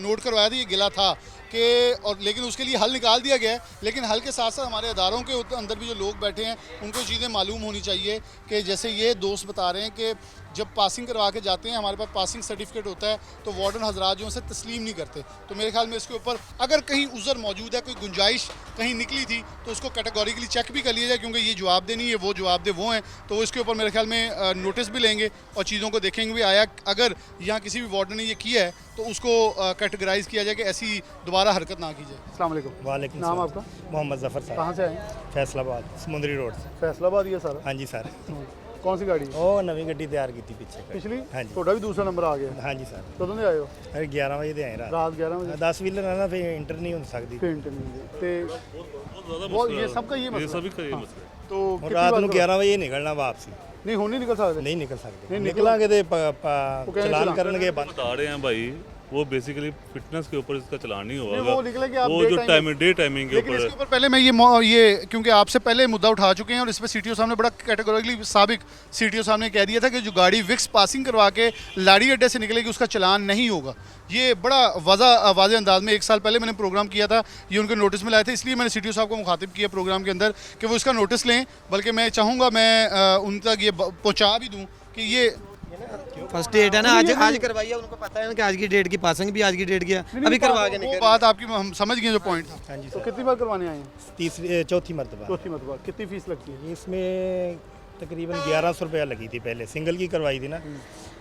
A: नोट करवाया था, ये गिला था कि और लेकिन उसके लिए हल निकाल दिया गया है। लेकिन हल के साथ साथ हमारे अदारों के अंदर भी जो लोग बैठे हैं उनको चीज़ें मालूम होनी चाहिए कि जैसे ये दोस्त बता रहे हैं कि जब पासिंग करवा के जाते हैं, हमारे पास पासिंग सर्टिफिकेट होता है, तो वार्डन हजरात जो उसे तस्लीम नहीं करते। तो मेरे ख्याल में इसके ऊपर अगर कहीं उज़र मौजूद है, कोई गुंजाइश कहीं निकली थी, तो उसको कैटेगोरिकली चेक भी कर लिया जाए, क्योंकि ये जवाब दे नहीं है, वो जवाब दे वो हैं। तो इसके ऊपर मेरे ख्याल में नोटिस भी लेंगे और चीज़ों को देखेंगे भी आया अगर यहाँ किसी भी वार्डन ने ये किया है तो उसको कैटेगराइज किया जाए कि ऐसी दोबारा हरकत ना की जाए। अस्सलाम वालेकुम।
I: वालेकुम
A: नाम
I: सलाम।
A: आपका?
I: मोहम्मद जफ़र साहब।
A: कहाँ से आए?
I: फैसलाबाद समुंदरी रोड से।
A: फैसलाबाद ये सारा?
I: हाँ जी सर।
A: कौन सी गाड़ी?
I: ਉਹ ਨਵੀਂ ਗੱਡੀ ਤਿਆਰ ਕੀਤੀ ਪਿੱਛੇ
A: पिछली?
I: हाँ जी।
A: थोड़ा भी दूसरा नंबर आ गया?
I: हाँ जी सर।
A: कदों दे आए हो?
I: अरे 11 ਵਜੇ ਦੇ ਆਏ ਰਾਤ।
A: रात 11 बजे?
I: 10 ਵੀਲਰ ਆ ਨਾ ਫੇ ਇੰਟਰ ਨਹੀਂ ਹੋ ਸਕਦੀ।
A: पेंट नहीं ते
B: बहुत ज़्यादा
A: वो
B: मसला
A: ये
B: है।
A: सबका ये मसला
B: सभी का ये
A: हाँ।
B: मसला है।
A: तो
I: ਹੁਣ
A: कितनी
I: ਰਾਤ
A: बार
I: ਨੂੰ
A: करवा-
I: 11 ਵਜੇ ਨਿਕਲਣਾ ਵਾਪਸੀ।
A: नहीं हो नहीं निकल सकते?
I: ਨਹੀਂ ਨਿਕਲ ਸਕਦੇ।
A: नहीं,
I: ਨਿਕਲਾਂਗੇ ਤੇ
A: ਕਹਿੰਦੇ
I: ਚਲਾਨ
A: ਚਲਾਨ
I: ਕਰਨਗੇ ਬੰਦ।
B: बता रहे हैं भाई, वो बेसिकली फिटनेस के ऊपर इसका चलान नहीं
A: नहीं,
B: होगा।
A: वो निकले कि आप
B: वो
A: डे
B: जो
A: टाइमिंग-
B: डे टाइमिंग के
A: लेकिन
B: ऊपर
A: इसके ऊपर पहले मैं ये क्योंकि आपसे पहले मुद्दा उठा चुके हैं और इस पर CTO साहब ने बड़ा कैटेगोरिकली साबिक CTO साहब ने कह दिया था कि जो गाड़ी विक्स पासिंग करवा के लाड़ी अड्डे से निकलेगी उसका चलान नहीं होगा। ये बड़ा वाज़े अंदाज में 1 साल पहले मैंने प्रोग्राम किया था, ये उनके नोटिस में लाए थे, इसलिए मैंने CTO साहब को मुखातिब किया प्रोग्राम के अंदर कि वो इसका नोटिस लें। बल्कि मैं चाहूँगा मैं उन तक ये पहुँचा भी दूँ कि ये
H: फर्स्ट डेट है ना, आज करवाई है, उनको पता है ना कि आज की डेट की पासिंग भी आज की डेट की है, अभी करवा के
A: वो
H: निकल।
A: बात आपकी हम समझ गए जो पॉइंट था।
I: हाँ जी
A: तो
I: सर।
A: कितनी बार करवाने आए हैं?
I: तीसरी चौथी मरतबा।
A: चौथी मरतबा। कितनी फीस लगती है?
I: इसमें तकरीबन 1100 रुपया लगी थी पहले, सिंगल की करवाई थी ना,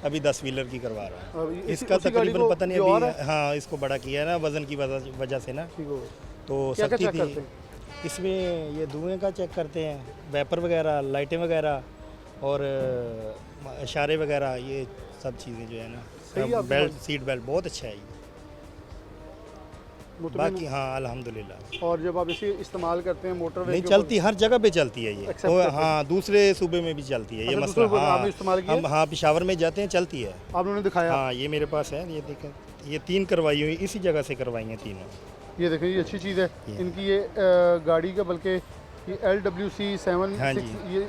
I: अभी 10 व्हीलर की करवा रहा
A: अब
I: हूँ।
A: इसी-
I: इसका
A: उसी गाड़ी
I: तकरीबन
A: को
I: पता नहीं
A: जो और
I: अभी, हाँ इसको बड़ा किया है ना वजन की वजह से ना,
A: ठीक हो
I: तो
A: क्या क्या
I: सख्ती
A: चेक
I: थी।
A: करते हैं?
I: इसमें ये धुएं का चेक करते हैं, वैपर वगैरह, लाइटें वगैरह और इशारे वगैरह, ये सब चीज़ें जो है ना,
A: सही है आपकी
I: बेल्ट,
A: बात।
I: सीट बेल्ट बहुत अच्छा है ये।
A: मुतमईन
I: बाकी हाँ अल्हम्दुलिल्लाह।
A: और जब आप इसे इस्तेमाल करते हैं मोटरवे
I: नहीं
A: के
I: चलती, हर जगह पे चलती है ये।
A: Accept
I: वो
A: करते हैं।
I: हाँ दूसरे सूबे में भी चलती है ये
A: अच्छा,
I: मसला।
A: दूसरे सूबे में
I: हाँ
A: आपने इस्तेमाल किया?
I: हम हाँ पेशावर में जाते हैं, चलती है।
A: ऊपर आप लोगों ने दिखाया?
I: हाँ ये मेरे पास है, ये देखें, ये 3 करवाई हुई, इसी जगह से करवाई हैं तीनों।
A: ये देखें, ये अच्छी चीज़ है
I: ये।
A: इनकी ये गाड़ी का, बल्कि ये LWC 7
I: हाँ
A: 6
I: जी।
A: ये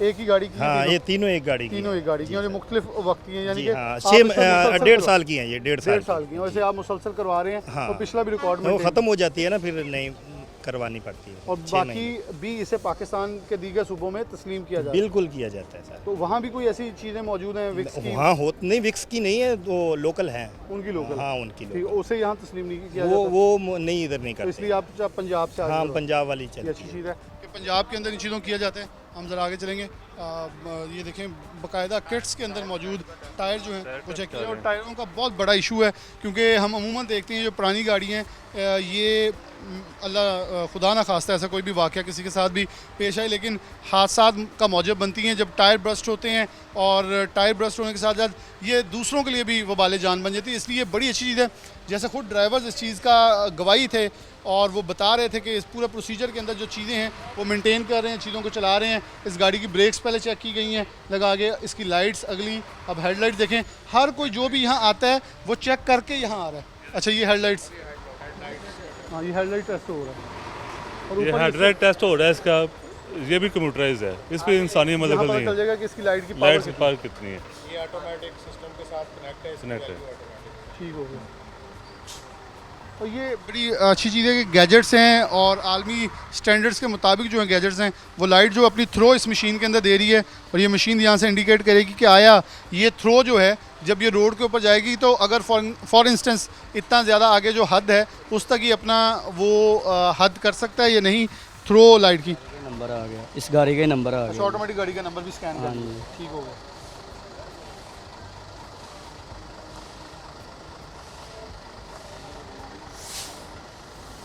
A: एक ही गाड़ी की है
I: हाँ
A: तीनों?
I: ये तीनों एक गाड़ी की
A: तीनों
I: हैं।
A: एक गाड़ी की हैं और ये मुख्तलिफ वक्त की हैं, यानी
I: जी
A: कि
I: हाँ
A: आप
I: 6
A: इसे मुसलसल
I: 1.5
A: करवा-
I: साल की हैं ये, 1.5
A: 1.5
I: साल
A: साल की हैं। और इसे आप मुसलसल करवा रहे हैं
I: हाँ।
A: तो पिछला भी रिकॉर्ड
I: वो
A: में
I: ख़त्म हो जाती है ना, फिर नहीं करवानी पड़ती है।
A: और
I: 6
A: बाकी
I: महीने।
A: भी इसे पाकिस्तान के दीगर सूबों में तस्लीम किया जाता है।
I: बिल्कुल किया जाता है सर।
A: तो वहाँ भी कोई ऐसी चीज़ें मौजूद हैं विक्स की?
I: वहाँ हो नहीं, विक्स की नहीं है, वो लोकल हैं।
A: उनकी लोकल?
I: हाँ उनकी
A: ठीक,
I: लोकल।
A: उसे यहाँ तस्लीम नहीं किया
I: वो
A: जाता?
I: वो नहीं, इधर नहीं
A: तो
I: करते।
A: इसलिए आप पंजाब से आ
I: हाँ
A: गए हो।
I: पंजाब वाली
A: ये
I: चलती
A: अच्छी
I: है।
A: चीज़ है कि पंजाब के अंदर इन चीज़ों को किया जाता है। हम ज़रा आगे चलेंगे। ये देखें बाकायदा किट्स के अंदर मौजूद टायर जो हैं वो चेक किया, और टायरों का बहुत बड़ा इशू है, क्योंकि हम अमूमन देखते हैं जो पुरानी गाड़ियाँ हैं ये अल्लाह खुदा ना खास्ता ऐसा कोई भी वाक़या किसी के साथ भी पेश आए, लेकिन हादसात का मौजब बनती हैं जब टायर ब्रस्ट होते हैं, और टायर ब्रस्ट होने के साथ साथ ये दूसरों के लिए भी वबाल जान बन जाती है। इसलिए बड़ी अच्छी चीज़ है, जैसे ख़ुद ड्राइवर्स इस चीज़ का गवाही थे और वो बता रहे थे कि इस पूरे प्रोसीजर के अंदर जो चीज़ें हैं वो मेंटेन कर रहे हैं, चीज़ों को चला रहे हैं। इस गाड़ी की ब्रेक्स पहले चेक की गई हैं लगा के, इसकी लाइट्स अगली, अब हेडलाइट देखें, हर कोई जो भी यहाँ आता है वो चेक करके यहाँ आ रहा है। अच्छा ये हेडलाइट्स, हाँ ये हेडलाइट टेस्ट हो रहा है, और
B: ये
A: ऊपर
B: हेडलाइट टेस्ट हो रहा है इसका, ये भी कंप्यूटराइज है, इस पर इंसानी मदद
A: यहाँ पता
B: नहीं
A: चल
B: है।
A: जाएगा कि इसकी लाइट की
B: लाइट
A: पावर
B: पावर कितनी है,
C: ये ऑटोमेटिक सिस्टम के साथ कनेक्ट है,
B: Connect है।
A: ठीक हो गया। और ये बड़ी अच्छी चीज़ है कि गैजेट्स हैं और आलमी स्टैंडर्ड्स के मुताबिक जो हैं गैजेट्स हैं, वो लाइट जो अपनी थ्रो इस मशीन के अंदर दे रही है, और ये मशीन यहाँ से इंडिकेट करेगी कि आया ये थ्रो जो है जब ये रोड के ऊपर जाएगी तो अगर फॉर इंस्टेंस इतना ज़्यादा आगे जो हद है उस तक ही अपना वो हद कर सकता है या नहीं, थ्रो लाइट की।
G: नंबर आ गया, इस गाड़ी का ही नंबर आ
A: अच्छा
G: गया।
A: ऑटोमेटिक गाड़ी का नंबर भी स्कैन कर
G: जी।
A: ठीक हो गया।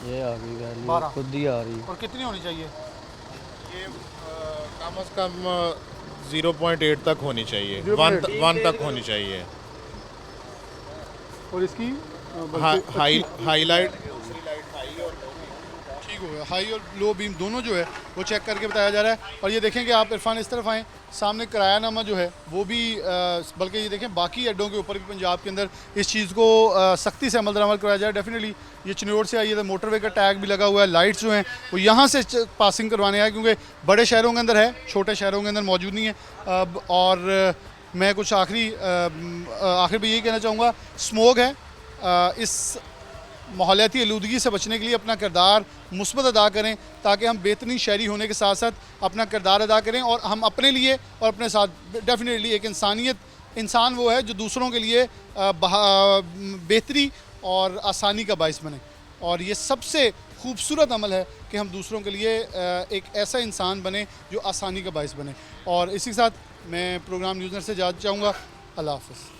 G: ये आ गई गाड़ी,
A: 12
G: खुद ही आ रही।
A: और कितनी होनी चाहिए?
C: ये कम से कम 0.8 तक होनी चाहिए,
A: 0.8
C: 1 तक होनी चाहिए।
A: और इसकी
C: हाईलाइट
A: ठीक हो गया, हाई और लो बीम दोनों जो है वो चेक करके बताया जा रहा है। और ये देखें कि आप इरफान इस तरफ आएँ, सामने किरायानामा जो है वो भी बल्कि ये देखें बाकी अड्डों के ऊपर भी पंजाब के अंदर इस चीज़ को सख्ती से अमल दरामद कराया जाए। डेफिनेटली ये चिन्नौर से आई है तो मोटरवे का टैग भी लगा हुआ है, लाइट्स जो हैं वो यहाँ से पासिंग करवाने आए, क्योंकि बड़े शहरों के अंदर है, छोटे शहरों के अंदर मौजूद नहीं है। और मैं कुछ आखिर में यही कहना चाहूँगा, स्मोक है, इस माहौलियाती आलूदगी से बचने के लिए अपना किरदार मुस्बत अदा करें, ताकि हम बेहतरीन शहरी होने के साथ साथ अपना किरदार अदा करें, और हम अपने लिए और अपने साथ डेफिनेटली एक इंसान वो है जो दूसरों के लिए बेहतरी और आसानी का बाइस बने। और ये सबसे खूबसूरत अमल है कि हम दूसरों के लिए एक ऐसा इंसान बने जो आसानी का बाइस बने। और इसी के साथ मैं प्रोग्राम न्यूज़नर से जाना चाहूँगा। अल्लाह हाफ़िज़।